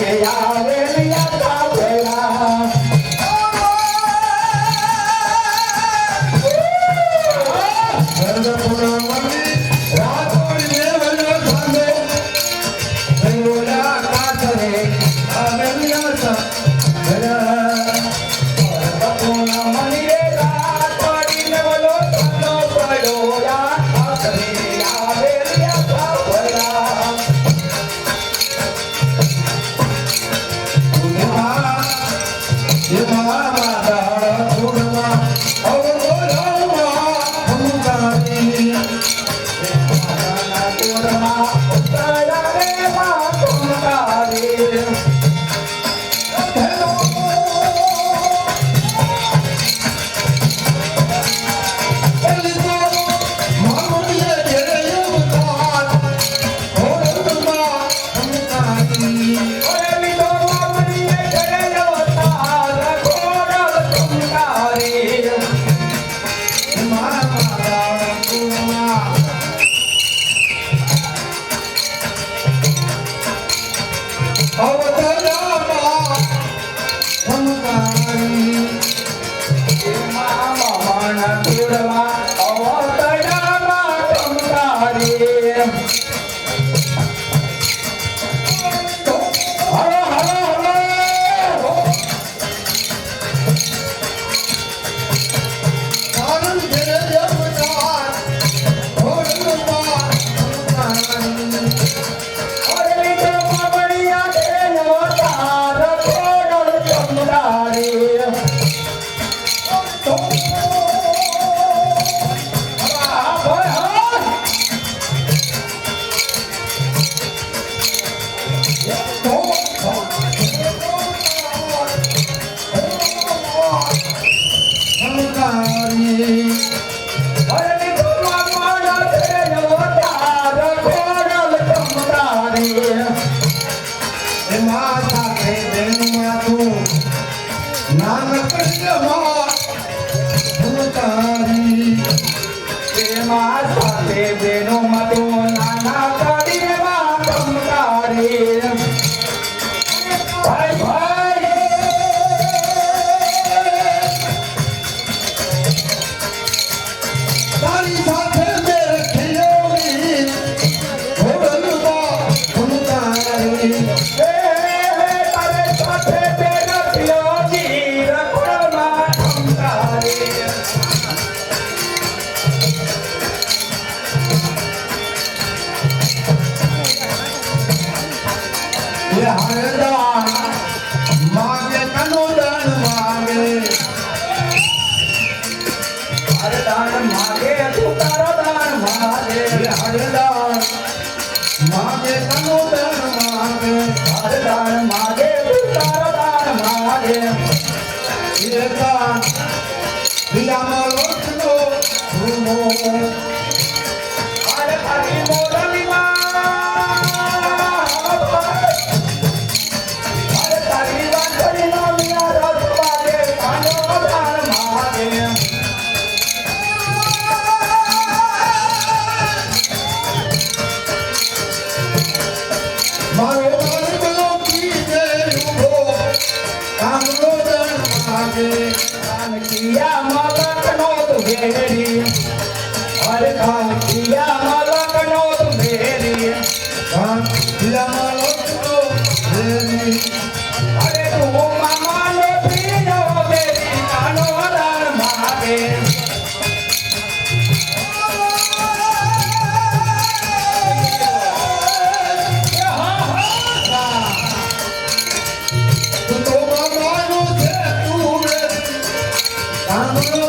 Yeah. એમાં સાથે બેનમાં તું નાનકડીમાં ભૂતારી એમાં સાથે બેનો મતો નાના કાઢીમાં તમતારી ભાઈ ભાઈ તારી સાથે મેં ખીલોની ઘોડલમાં ભૂતારી તારે સાથે બેનો ખીલોની રખોડમાં તમતારી હરદાન માગે કનોદાન માગે હરદાન માગે તું તારો દાન માગે હરદાન માગે કનોદાન માગે હરદાન માગે તું તારો દાન માગે યદાન દિયામાં લોટનો રૂમો અરે તારી મોરલીમાં અરે તારી વાંસળીનો મિયા રસ વાગે કાનો દાન માગે મારો બાળકો કીધે ઉભો કામનો દાન માગે કાન કિયા મલકનો તું ઘેરી અરે કાન કિયા મલકનો તું ઘેરી કાન દિયામાં લોટનો રેલી અરે તું મામાનો પ્રિય બેરી કાનો દાન માગે તું તો બાબાનો છે તું રે કામનો